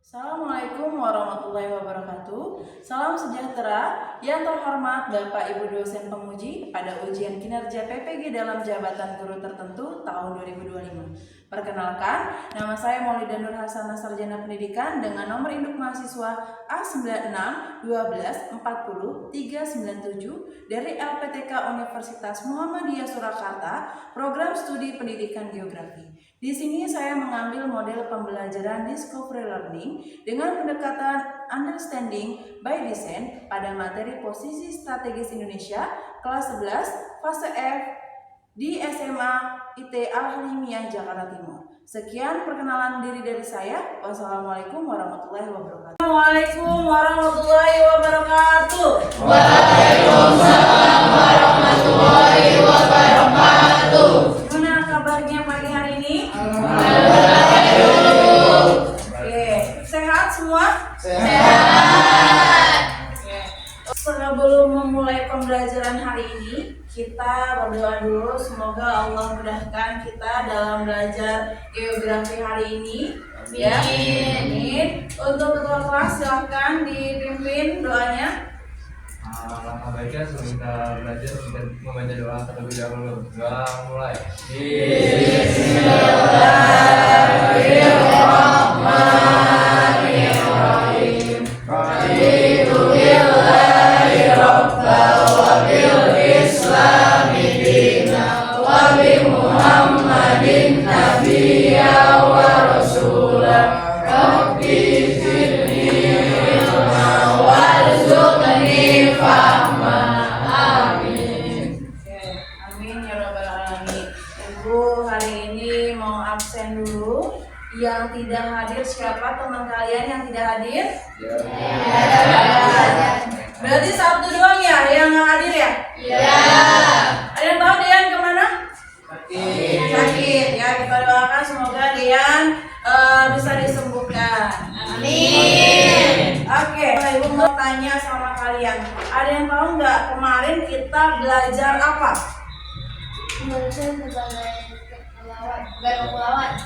Assalamualaikum warahmatullahi wabarakatuh. Salam sejahtera yang terhormat Bapak Ibu dosen penguji pada ujian kinerja PPG dalam jabatan guru tertentu tahun 2025. Perkenalkan, nama saya Maulida Nur Hasanah, Sarjana Pendidikan dengan nomor induk mahasiswa A9612400397 dari LPTK Universitas Muhammadiyah Surakarta, Program Studi Pendidikan Geografi. Di sini saya mengambil model pembelajaran Discovery Learning dengan pendekatan Understanding by Design pada materi posisi strategis Indonesia kelas 11 fase F di SMA IT Al-Halimiyah Jakarta Timur. Sekian perkenalan diri dari saya. Wassalamualaikum warahmatullahi wabarakatuh. Assalamualaikum warahmatullahi wabarakatuh. Waalaikumsalam warahmatullahi wabarakatuh. Gimana kabarnya pagi hari ini? Oke, sehat semua? Sehat. Sebelum memulai pembelajaran hari ini, kita berdoa dulu. Semoga Allah mudahkan kita dalam belajar geografi hari ini. Ya, amin. Untuk ketua kelas silahkan dipimpin doanya. Langkah baiknya sebelum kita belajar kita membaca doa terlebih dahulu. Doa mulai. Bismillahirrahmanirrahim. Alhamdulillahi Rabbal wa bil Islami dina wa bi Muhammadin nabiyya wa rasulah. Rabbi zidni ilma warzuqni fahma. Amin. Oke, amin ya rabbal alamin. Ibu hari ini mau absen dulu. Yang tidak hadir siapa teman kalian yang tidak hadir? Berarti satu doang ya yang nggak hadir ya? Ada yang tahu Dian kemana? Sakit ya, kita doakan semoga Dian bisa disembuhkan. Amin. Oke, Ibu mau tanya sama kalian, ada yang tahu nggak kemarin kita belajar apa?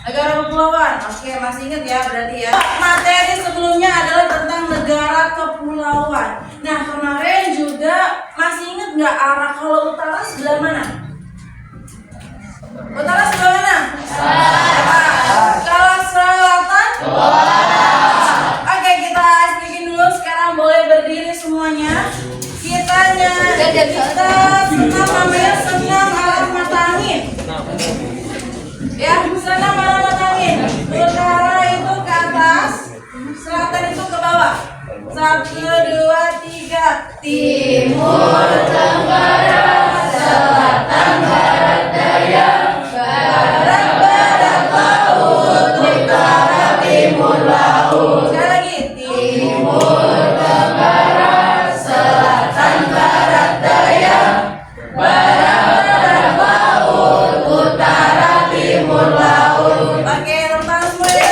Negara kepulauan. Oke, masih ingat ya berarti ya. Materi sebelumnya adalah tentang negara kepulauan. Nah, kemarin juga masih ingat nggak arah kalau utara sebelah mana? Utara sebelah mana? Kalau selatan? Oke, kita bikin dulu. Sekarang boleh berdiri semuanya. Kita senam ambil senam arah mata angin. Ya, senam arah mata angin. Utara itu ke atas, selatan itu ke bawah. 1, 2, 3. Timur, tenggara, selatan, barat, daya, barat, barat, laut, utara, timur, laut. Sekali lagi. Timur, tenggara, selatan, barat, daya, barat, barat, laut, utara, timur, laut. Oke, rentang semua ya.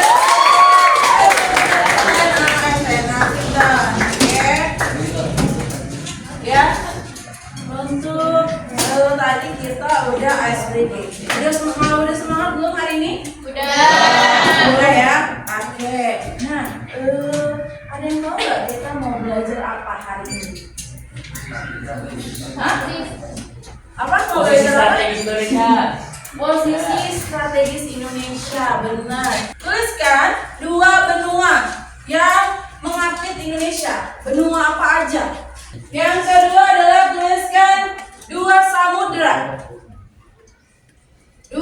Oke. Ya. Untuk tadi kita udah ice breaking. Udah semangat belum hari ini? Udah ya. Oke. Nah, ada yang tahu nggak kita mau belajar apa hari ini? Hah? Apa mau belajar apa? Posisi strategis Indonesia, benar. Tuliskan 2 benua yang mengapit Indonesia. Benua apa aja? Yang kedua adalah tuliskan 2 samudra. 2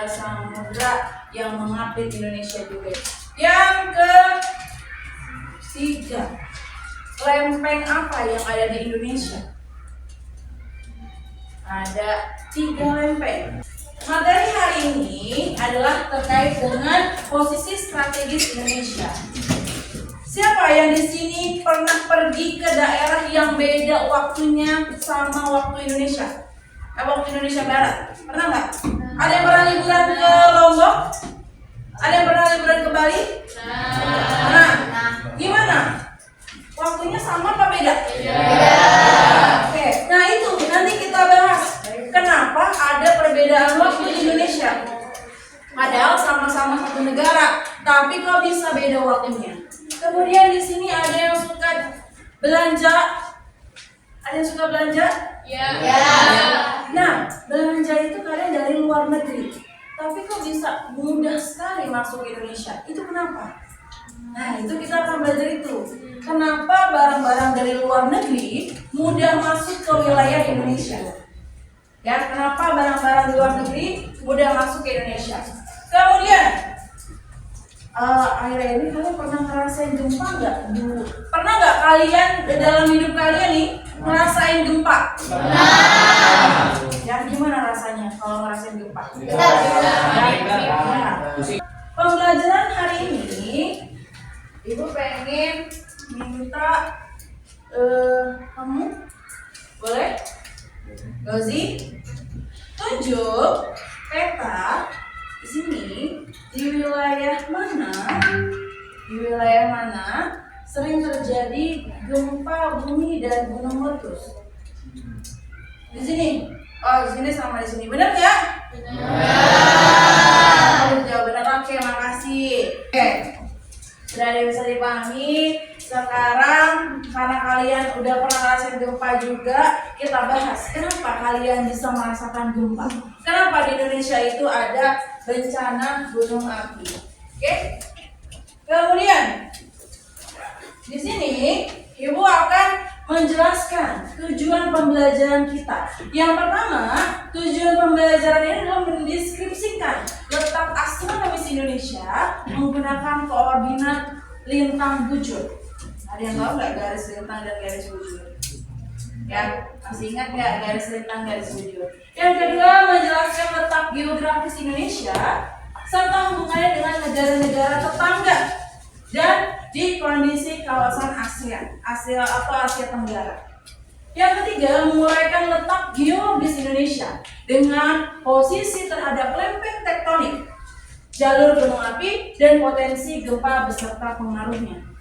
samudra yang mengapit Indonesia juga. Yang ketiga, lempeng apa yang ada di Indonesia? Ada 3 lempeng. Materi hari ini adalah terkait dengan posisi strategis Indonesia. Siapa yang di sini pernah pergi ke daerah yang beda waktunya sama waktu Indonesia? Waktu Indonesia Barat. Pernah nggak? Ada yang pernah liburan ke Lombok? Ada yang pernah liburan ke Bali? Nah, gimana? Waktunya sama apa beda? Oke, nah itu nanti kita bahas. Kenapa ada perbedaan waktu di Indonesia? Padahal sama-sama satu negara. Tapi kok bisa beda waktunya? Kemudian di sini ada yang suka belanja. Ada yang suka belanja? Ya. Nah, belanja itu kadang dari luar negeri. Tapi kok bisa mudah sekali masuk ke Indonesia? Itu kenapa? Nah, itu kita akan belajar itu. Kenapa barang-barang dari luar negeri mudah masuk ke wilayah Indonesia? Ya, kenapa barang-barang di luar negeri mudah masuk ke Indonesia? Kemudian, akhir-akhir ini kalian pernah ngerasain gempa nggak? Pernah nggak kalian dalam hidup kalian nih ngerasain gempa? Pernah. Ya, gimana rasanya kalau ngerasain gempa? Benar. Pembelajaran hari ini, Ibu pengen minta kamu boleh, Rozi, tunjuk peta di sini di wilayah mana sering terjadi gempa bumi dan gunung meletus. Di sini. Oh, di sini sama di sini. Benar nggak? Benar. Jawab benar. Oke, makasih. Oke. Sudah ada yang bisa dipahami. Sekarang karena kalian udah pernah ngerasain gempa juga, kita bahas kenapa kalian bisa merasakan gempa. Kenapa di Indonesia itu ada bencana gunung api. Oke? Kemudian di sini Ibu akan menjelaskan tujuan pembelajaran kita. Yang pertama, tujuan pembelajaran ini adalah mendeskripsikan letak astronomis Indonesia menggunakan koordinat lintang bujur. Ada yang tahu nggak garis lintang dan garis bujur? Ya, masih ingat nggak garis lintang, garis bujur? Yang kedua, menjelaskan letak geografis Indonesia serta hubungannya dengan negara-negara tetangga dan di kondisi kawasan Asia Tenggara. Yang ketiga, menguraikan letak geologis Indonesia dengan posisi terhadap lempeng tektonik, jalur gunung api, dan potensi gempa beserta pengaruhnya.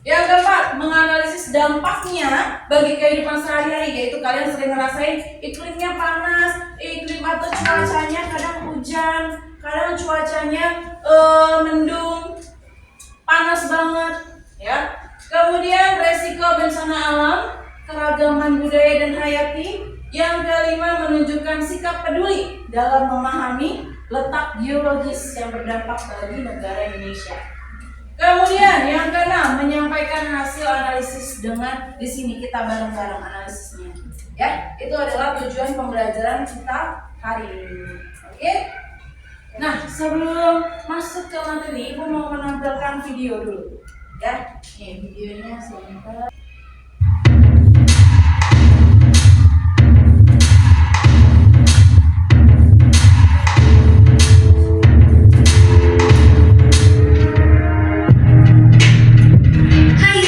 Yang keempat, menganalisis dampaknya bagi kehidupan sehari-hari, yaitu kalian sering ngerasain iklimnya panas, iklim atau cuacanya kadang hujan, kadang cuacanya mendung, panas banget, ya. Kemudian resiko bencana alam, keragaman budaya dan hayati. Yang kelima, menunjukkan sikap peduli dalam memahami letak geologis yang berdampak bagi negara Indonesia. Kemudian yang keenam, menyampaikan hasil analisis dengan di sini kita bareng-bareng analisisnya. Ya, itu adalah tujuan pembelajaran kita hari ini. Oke? Nah, sebelum masuk ke materi, Ibu mau menampilkan video dulu. Ya, nih videonya sebentar.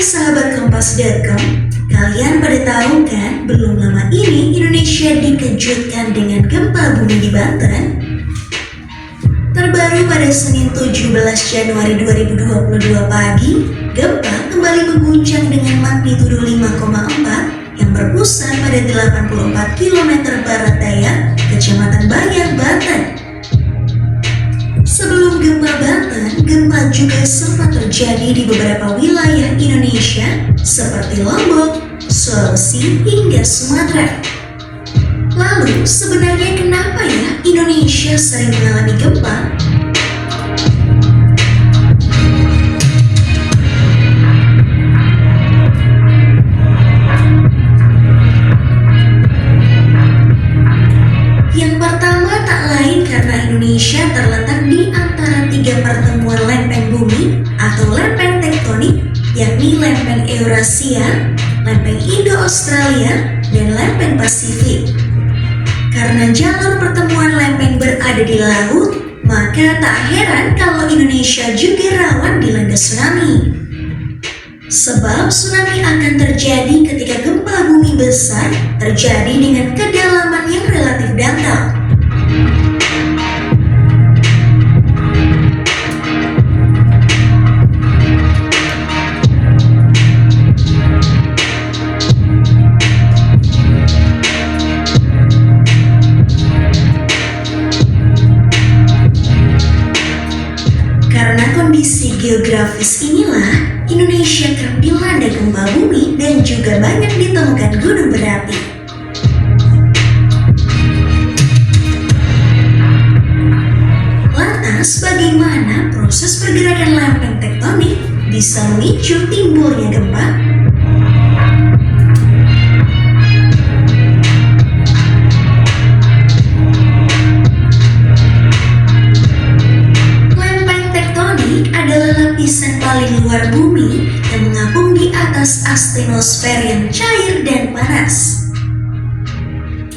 Sahabat Kompas.com, kalian pada tahu kan belum lama ini Indonesia dikejutkan dengan gempa bumi di Banten? Terbaru pada Senin 17 Januari 2022 pagi, gempa kembali mengguncang dengan magnitudo 5,4 yang berpusat pada 84 km barat daya Kecamatan Bayang, Banten. Sebelum gempa Banten, gempa juga sempat terjadi di beberapa wilayah Indonesia seperti Lombok, Sulawesi, hingga Sumatera. Lalu, sebenarnya kenapa ya Indonesia sering mengalami gempa? Yang pertama tak lain karena Indonesia terletak di antara tiga pertemuan lempeng bumi atau lempeng tektonik, yakni lempeng Eurasia, lempeng Indo-Australia, dan lempeng Pasifik. Karena jalur pertemuan lempeng berada di laut, maka tak heran kalau Indonesia juga rawan dilanda tsunami. Sebab tsunami akan terjadi ketika gempa bumi besar terjadi dengan kedalaman yang relatif dangkal. Karena geografis inilah Indonesia kerap dilanda gempa bumi dan juga banyak ditemukan gunung berapi. Lantas, bagaimana proses pergerakan lempeng tektonik bisa memicu timbulnya gempa? Lapisan paling luar bumi yang mengapung di atas astenosfer yang cair dan panas.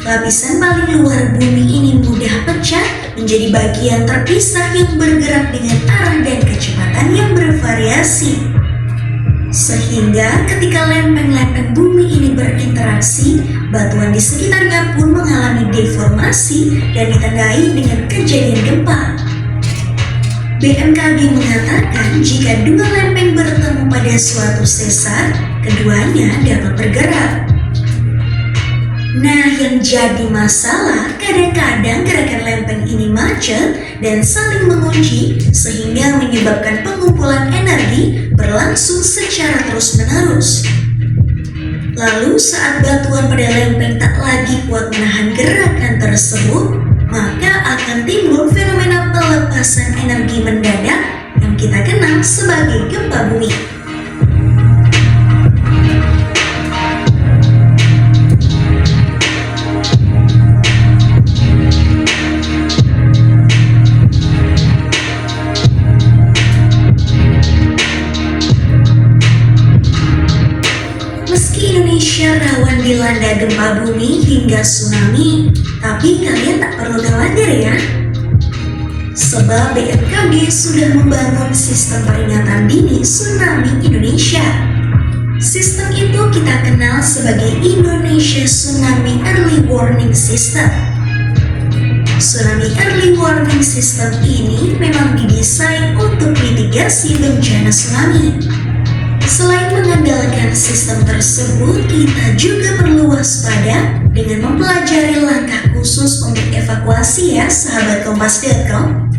Lapisan paling luar bumi ini mudah pecah menjadi bagian terpisah yang bergerak dengan arah dan kecepatan yang bervariasi. Sehingga ketika lempeng-lempeng bumi ini berinteraksi, batuan di sekitarnya pun mengalami deformasi dan ditandai dengan kejadian gempa. BMKG mengatakan jika dua lempeng bertemu pada suatu sesar, keduanya dapat bergerak. Nah, yang jadi masalah kadang-kadang gerakan lempeng ini macet dan saling mengunci sehingga menyebabkan pengumpulan energi berlangsung secara terus-menerus. Lalu saat batuan pada lempeng tak lagi kuat menahan gerakan tersebut, maka akan timbul fenomena pelepasan energi mendadak yang kita kenal sebagai gempa bumi. Meski Indonesia rawan dilanda gempa bumi hingga tsunami, tapi kalian tak perlu khawatir ya. Sebab BMKG sudah membangun sistem peringatan dini tsunami Indonesia. Sistem itu kita kenal sebagai Indonesia Tsunami Early Warning System. Tsunami Early Warning System ini memang didesain untuk mitigasi bencana tsunami. Selain mengandalkan sistem tersebut, kita juga perlu waspada dengan mempelajari langkah khusus untuk evakuasi ya sahabat Kompas.com.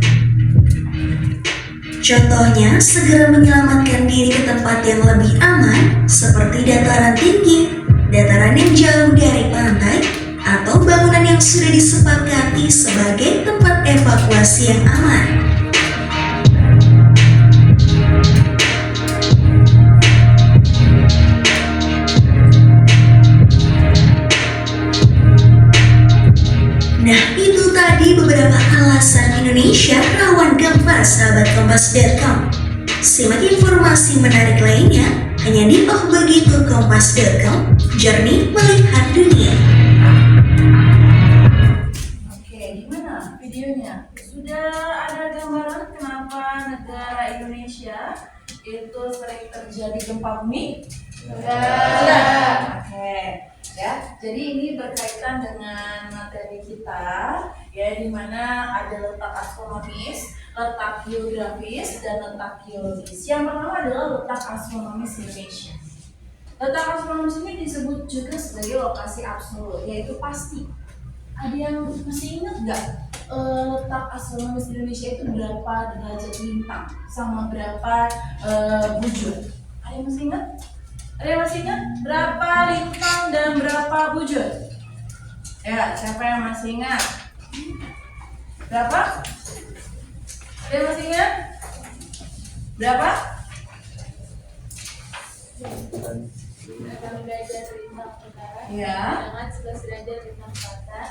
Contohnya, segera menyelamatkan diri ke tempat yang lebih aman seperti dataran tinggi, dataran yang jauh dari pantai, atau bangunan yang sudah disepakati sebagai tempat evakuasi yang aman. Nah, itu tadi beberapa alasan Indonesia rawan gempa sahabat Kompas.com. Simak informasi menarik lainnya hanya di Oh Begitu Kompas.com, jernih melihat dunia. Oke, gimana videonya? Sudah ada gambaran kenapa negara Indonesia itu sering terjadi gempa bumi? Sudah. Oke. Ya, jadi ini berkaitan dengan materi kita, ya, di mana ada letak astronomis, letak geografis, dan letak geologis. Yang pertama adalah letak astronomis Indonesia. Letak astronomis ini disebut juga sebagai lokasi absolut, yaitu pasti. Ada yang masih ingat nggak letak astronomis Indonesia itu berapa derajat lintang sama berapa bujur? Ada yang masih ingat? Ada yang masih ingat berapa lintang dan berapa bujur? Ya, siapa yang masih ingat? Berapa? Ada yang masih ingat? Berapa? 6 derajat lintang utara, Ya. dengan 11 derajat lintang selatan,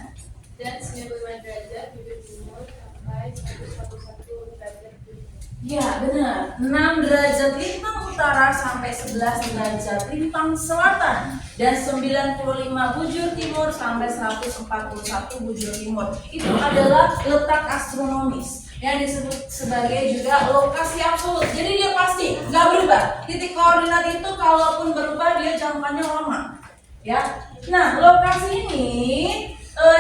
dan 95 derajat bujur timur sampai 111 derajat bujur. Ya, benar. 6 derajat lintang utara sampai 11 derajat lintang selatan, dan 95 bujur timur sampai 141 bujur timur. Itu adalah letak astronomis yang disebut sebagai juga lokasi absolut. Jadi dia pasti nggak berubah. Titik koordinat itu kalaupun berubah dia jangkauannya lama. Ya. Nah, lokasi ini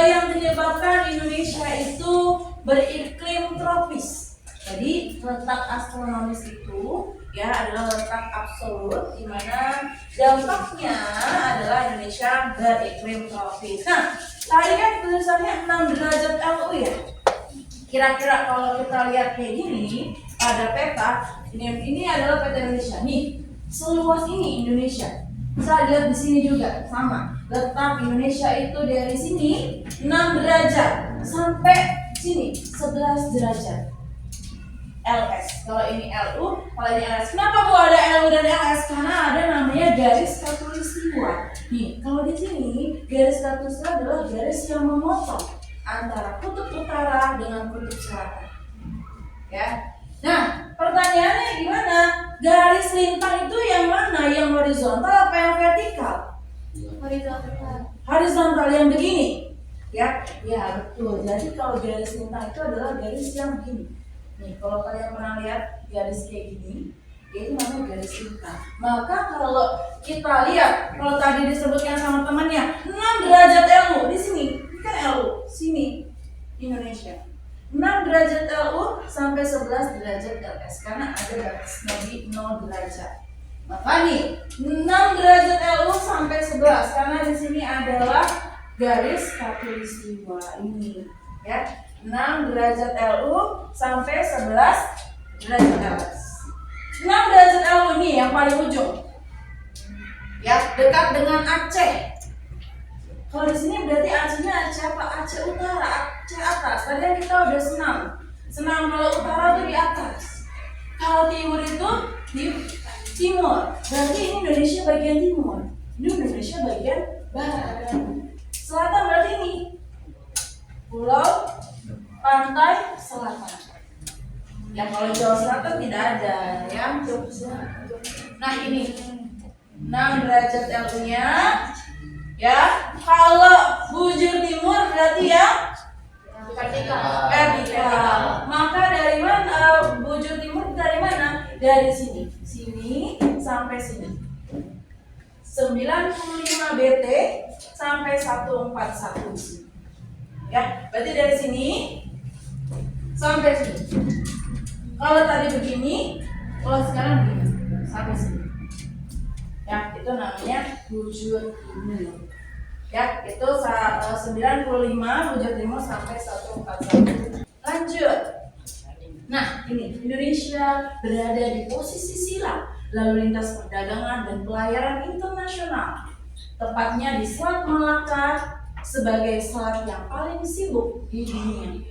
yang menyebabkan Indonesia itu beriklim tropis. Jadi letak astronomis itu ya adalah letak absolut di mana dampaknya adalah Indonesia beriklim tropis. Nah, tadi kan tulisannya 6 derajat LU ya. Kira-kira kalau kita lihat kayak gini pada peta, ini adalah peta Indonesia. Nih, seluas ini Indonesia. Bisa lihat di sini juga sama. Letak Indonesia itu dari sini 6 derajat sampai sini 11 derajat. LS. Kalau ini LU, kalau ini LS. Kenapa Bu ada LU dan LS? Karena ada namanya garis khatulistiwa. Nih, kalau di sini garis khatulistiwa adalah garis yang memotong antara kutub utara dengan kutub selatan. Ya. Nah, pertanyaannya gimana? Garis lintang itu yang mana? Yang horizontal apa yang vertikal? Horizontal. Horizontal yang begini. Ya, betul. Jadi kalau garis lintang itu adalah garis yang begini. Nih, kalau kalian pernah lihat garis kayak gini, itu namanya garis lintang. Maka kalau kita lihat, kalau tadi disebutkan sama temannya 6 derajat LU di sini, ini kan LU, sini Indonesia. 6 derajat LU sampai 11 derajat LS karena ada garis nabi 0 derajat. Maka nih 6 derajat LU sampai 11 karena di sini adalah garis khatulistiwa ini, ya. 6 derajat LU sampai 11 derajat LS. 6 derajat LU ini yang paling ujung, ya, dekat dengan Aceh. Kalau di sini berarti Acehnya Aceh apa? Aceh Utara, Aceh atas. Tadi kan kita udah senam. Kalau utara itu di atas. Kalau timur itu di timur. Berarti ini Indonesia bagian timur. Ini Indonesia bagian barat. Selatan berarti ini pulau pantai selatan. Ya kalau Jawa Selatan tidak ada, ya. Nah ini 6 derajat LU-nya. Ya, kalau bujur timur berarti ya Vertikal. vertikal. Maka dari mana bujur timur dari mana? Dari sini. Sini sampai sini. 95 BT sampai 141 di sini. Ya, berarti dari sini sampai sini. Kalau tadi begini, kalau sekarang begini sampai sini. Ya, itu namanya bujur timur. Ya, itu 95 bujur timur sampai 141. Lanjut. Nah, ini Indonesia berada di posisi sila lalu lintas perdagangan dan pelayaran internasional. Tepatnya di Selat Malaka sebagai selat yang paling sibuk di dunia.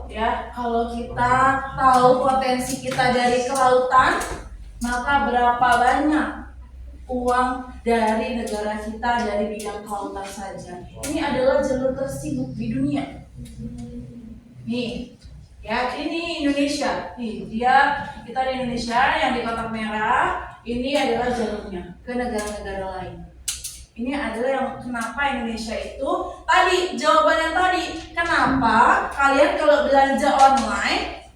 Ya, kalau kita tahu potensi kita dari kelautan, maka berapa banyak uang dari negara kita dari bidang kelautan saja. Ini adalah jalur tersibuk di dunia. Nih, ya ini Indonesia. Nih, kita di Indonesia yang di kotak merah. Ini adalah jalurnya ke negara-negara lain. Ini adalah yang kenapa Indonesia itu tadi jawabannya tadi. Kenapa kalian kalau belanja online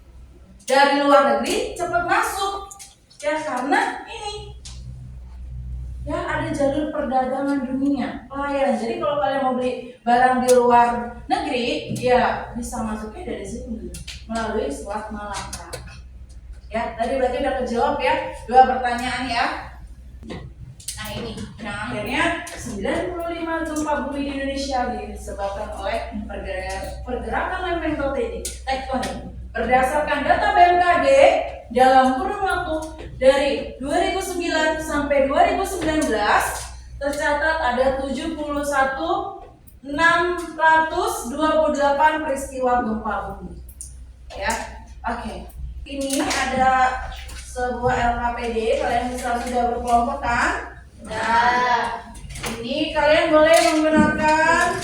dari luar negeri cepat masuk? Ya karena ini. Ya ada jalur perdagangan dunia, pelayaran. Jadi kalau kalian mau beli barang di luar negeri, ya bisa masuknya dari sini melalui Selat Malaka. Ya, tadi berarti udah kejawab ya 2 pertanyaan ya. Nah ini, yang akhirnya 95 gempa bumi di Indonesia disebabkan oleh pergerakan lempeng tektonik. Berdasarkan data BMKG, dalam kurun waktu dari 2009 sampai 2019 tercatat ada 71.628 peristiwa gempa bumi. Ya, oke. Ini ada sebuah LKPD, kalian bisa sudah berkelompok kan? Nah, ini kalian boleh menggunakan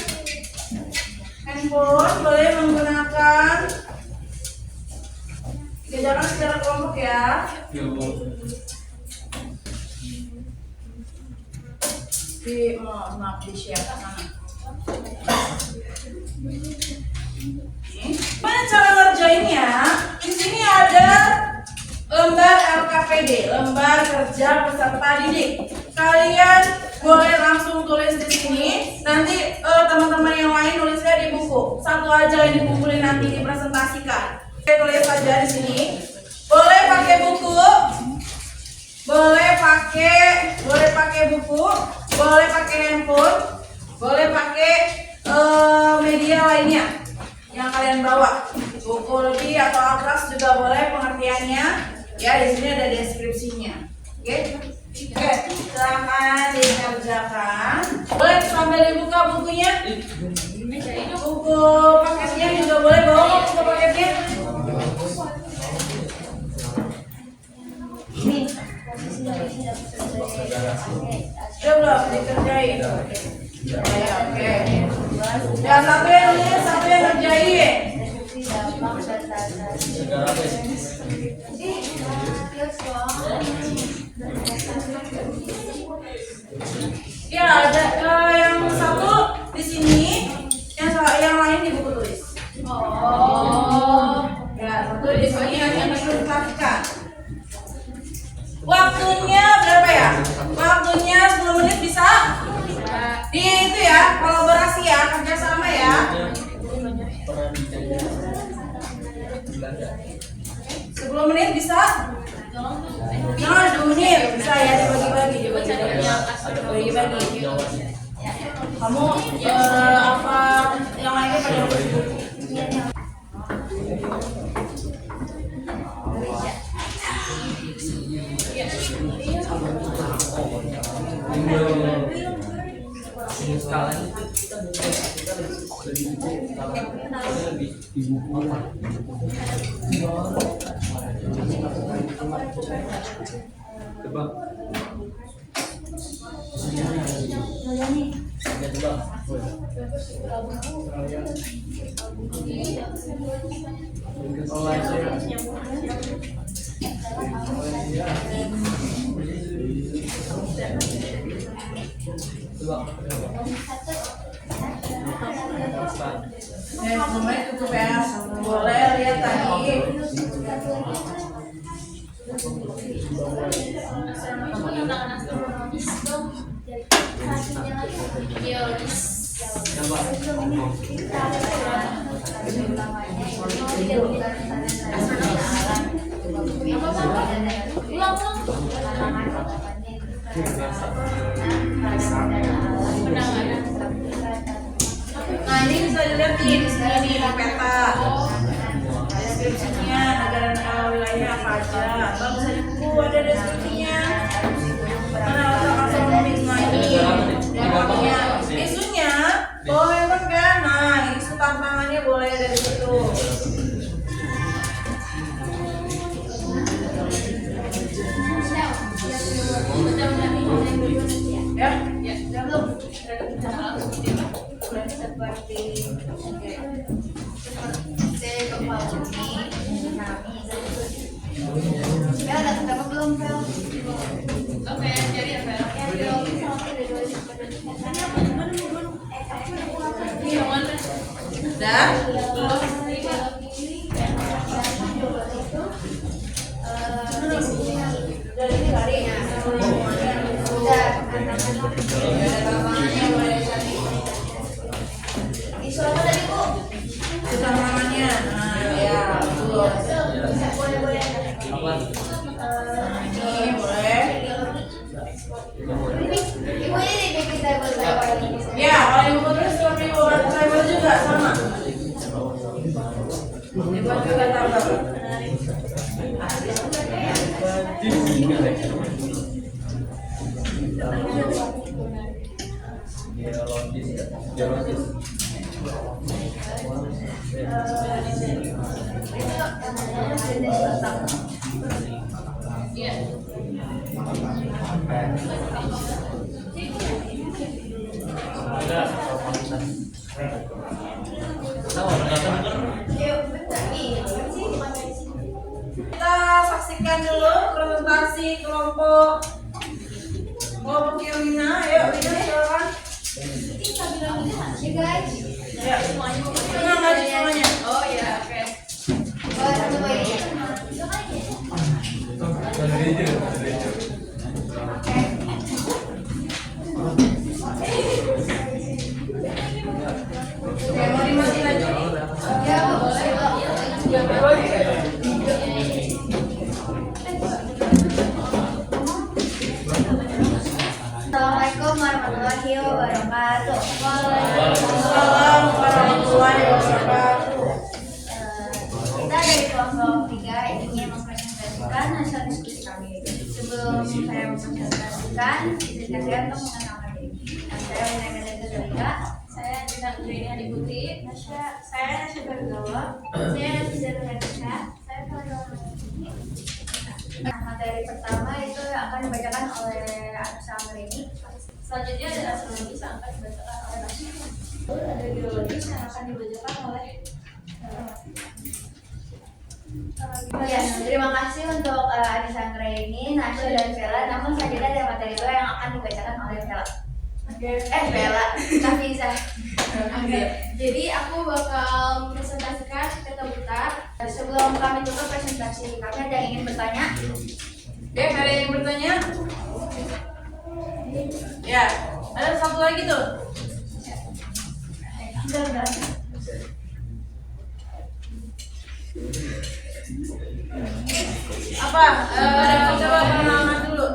handphone, boleh menggunakan jajaran secara kelompok ya. Maaf di share mana? Gimana cara ngerjainnya? Di sini ada lembar LKPD, lembar kerja peserta didik. Kalian boleh langsung tulis di sini. Nanti teman-teman yang lain nulisnya di buku. Satu aja yang dikumpulin nanti dipresentasikan. Tulis saja di sini. Boleh pakai buku, boleh pakai buku, boleh pakai handphone, boleh pakai media lainnya yang kalian kalian bawa. Buku lebih atau atlas juga boleh pengertiannya. Ya, di sini ada deskripsinya. Oke, silakan dikerjakan. Boleh sambil dibuka bukunya. Buku paketnya juga boleh bawa buku paketnya. Sudah belum dikerjain? Oke. Ya, satu yang nulis, satu yang ngerjain. Ya, ada yang satu di sini, yang lain di buku tulis. Oh. Ya, satu di sini yang perlu diperhatikan. Waktunya berapa ya? Waktunya 10 menit bisa? Di itu ya, kolaborasi ya, kerjasama ya. 10 menit bisa? Jangan 2 menit bisa ya, dibagi-bagi. Kamu apa yang lainnya pada semuanya cukup ya. Boleh lihat tadi. Nah, ini bisa dilihat nih di sini nih di peta. Deskripsinya negara wilayahnya apa aja. Kalau bisa di buku ada deskripsinya. Mana letak astronomis ini. Isunya boleh kan? Nah, isu tantangannya boleh dari situ. Ya, ya belum. Seperti ya ada berapa belum Fel? Oke, jadi ya, Fel. Udah? Dari ini kali ya. Isu apa tadi Bu? Isu tantangannya. Nah, ya, betul. Boleh. Ini boleh. Ya, kalau ibu terus seperti ibu travel juga sama. Ibu juga tambah. Geologis. Iya. Kita saksikan dulu presentasi kelompok Kirina. Ayo, Rina silakan. Ya, tenang aja semuanya. Oh ya, oke. Oke, mau dimatiin lagi? Ya, boleh. Assalamualaikum warahmatullahi wabarakatuh. Waalaikumsalam warahmatullahi wabarakatuh. Saya Nasya Bergawa. Saya Nasya Bergawa. Saya Farah. Nah, materi pertama itu yang akan dibacakan oleh Anak Samrini. Selanjutnya ada astronomi yang akan dibacakan oleh Nasya. Ada geologi yang akan dibacakan oleh Ya, terima kasih untuk Anak Samrini, Nasya dan Vela. Namun selanjutnya ada materi dua yang akan dibacakan oleh Vela. Vela, Nafisa. Jadi aku bakal presentasikan peta butar. Sebelum kami tutup presentasi, kami ada yang ingin bertanya. Oke, ada yang ingin bertanya? Ya, ada satu lagi tuh. Apa? Coba perkenalan dulu.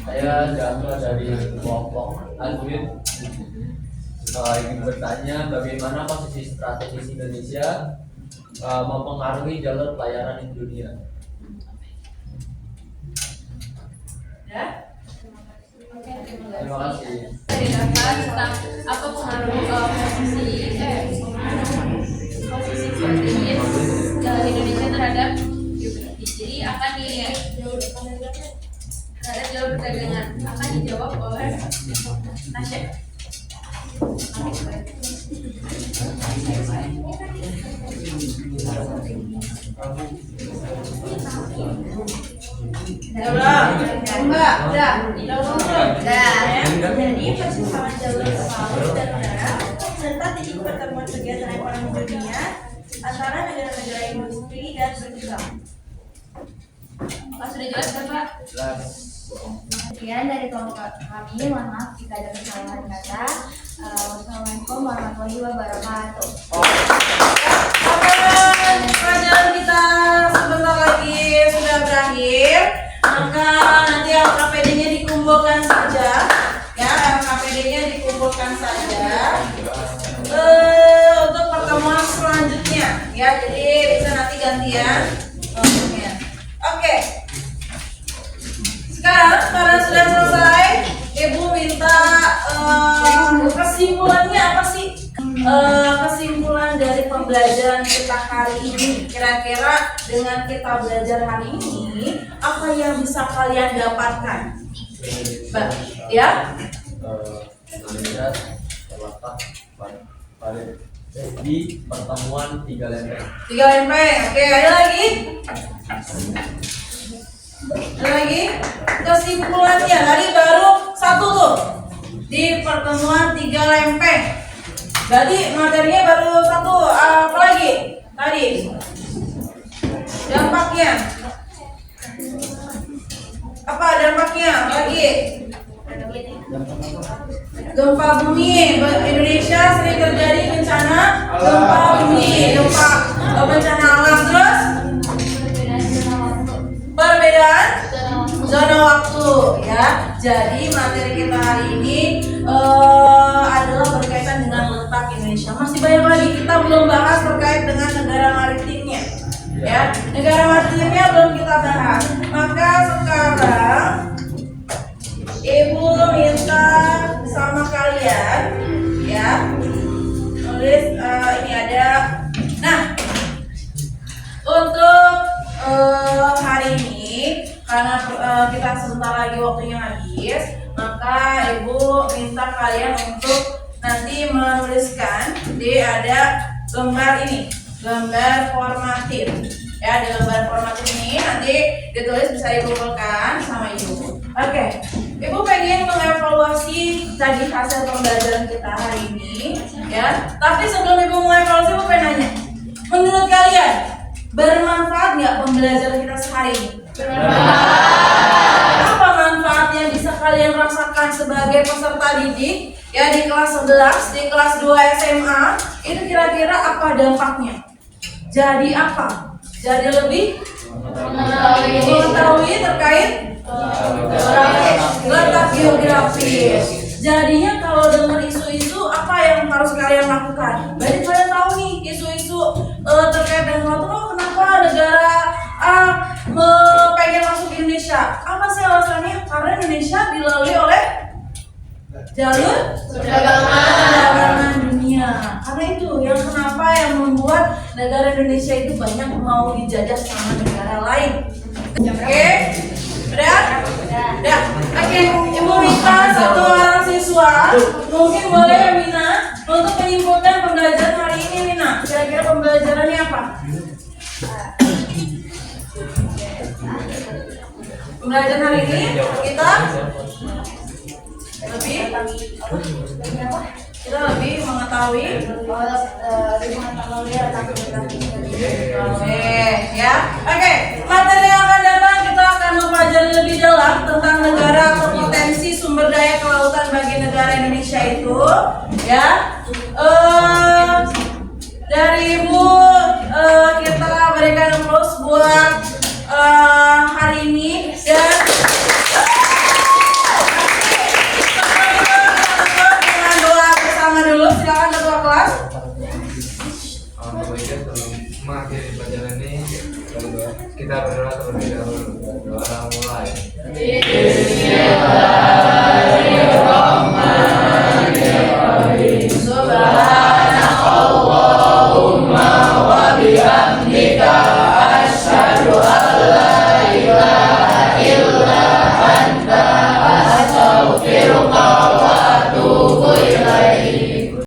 Saya Jaka dari kelompok Algorit. Ingin bertanya bagaimana posisi strategis Indonesia mempengaruhi jalur pelayaran di dunia. Ya. Terima kasih. Dari daftar tentang apa pengaruh posisi strategis Indonesia terhadap geografi. Jadi akan terhadap jalur perdagangan akan dijawab oleh Nasya. Udah. Jadi persisapan jalur laut dan udara serta titik pertemuan kegiatan ekonomi dunia antara negara-negara industri dan berkembang. Pak sudah jelas kan Pak? Sekian dari kelompok kami, mohon maaf jika ada kesalahan kata. Wassalamualaikum warahmatullahi wabarakatuh. Pelajaran kita sebentar lagi sudah berakhir. Maka nanti LKPD-nya dikumpulkan saja. Ya, LKPD-nya dikumpulkan saja. Untuk pertemuan selanjutnya. Ya, jadi bisa nanti gantian. Oke. Sekarang karena sudah selesai, Ibu minta kesimpulannya apa sih? Kesimpulan dari pembelajaran kita hari ini. Kira-kira dengan kita belajar hari ini, apa yang bisa kalian dapatkan? Ya? Indonesia terletak di pertemuan 3 lempeng. 3 lempeng. Oke, ada lagi? Ada lagi? Kesimpulannya tadi baru satu tuh di pertemuan 3 lempeng. Berarti materinya baru satu. Apa lagi? Tadi dampaknya. Apa dampaknya? Lagi gempa bumi. Indonesia sering terjadi bencana gempa bumi, gempa bencana alam. Terus perbedaan zona waktu, ya. Jadi materi kita hari ini adalah berkaitan dengan letak Indonesia. Masih banyak lagi, kita belum bahas terkait dengan negara maritimnya. Ya, negara maritimnya belum kita bahas. Maka sekarang Ibu minta sama kalian, ya, nulis ini ada. Nah, untuk hari ini karena kita sebentar lagi waktunya habis, maka Ibu minta kalian untuk nanti menuliskan di ada lembar ini, lembar formatif. Ya, di lembar formatif ini nanti ditulis, bisa dikumpulkan sama Ibu. Oke, Ibu pengen mengevaluasi tadi hasil pembelajaran kita hari ini, ya. Tapi sebelum Ibu mengevaluasi, Ibu pengen nanya, menurut kalian bermanfaat nggak pembelajaran kita sehari ini? Apa manfaat yang bisa kalian rasakan sebagai peserta didik ya di kelas 11, di kelas 2 SMA? Itu kira-kira apa dampaknya? Jadi apa? Jadi lebih mengetahui terkait letak geografis. Jadinya kalau dengar isu-isu, apa yang harus kalian lakukan? Berarti kalian tahu nih isu-isu terkait dengan suatu, kenapa negara A pengen masuk Indonesia? Apa sih alasannya? Karena Indonesia dilalui oleh jalur perdagangan dunia. Karena itu yang kenapa yang membuat negara Indonesia itu banyak mau dijajah sama negara lain. Oke? Udah? Udah. Oke, Ibu minta satu orang siswa mungkin boleh Mina untuk menyimpulkan pembelajaran hari ini. Mina, kira-kira pembelajarannya apa? Pembelajaran hari ini kita lebih mengetahui ya. Oke, materi yang akan datang kita akan mempelajari lebih dalam tentang negara atau potensi sumber daya kelautan bagi negara Indonesia itu ya. Dari Ibu kita berikan applause buat hari ini dan dengan doa bersama dulu, silakan ketua kelas. Alhamdulillah sebelum mengakhiri pelajaran ini kita berdoa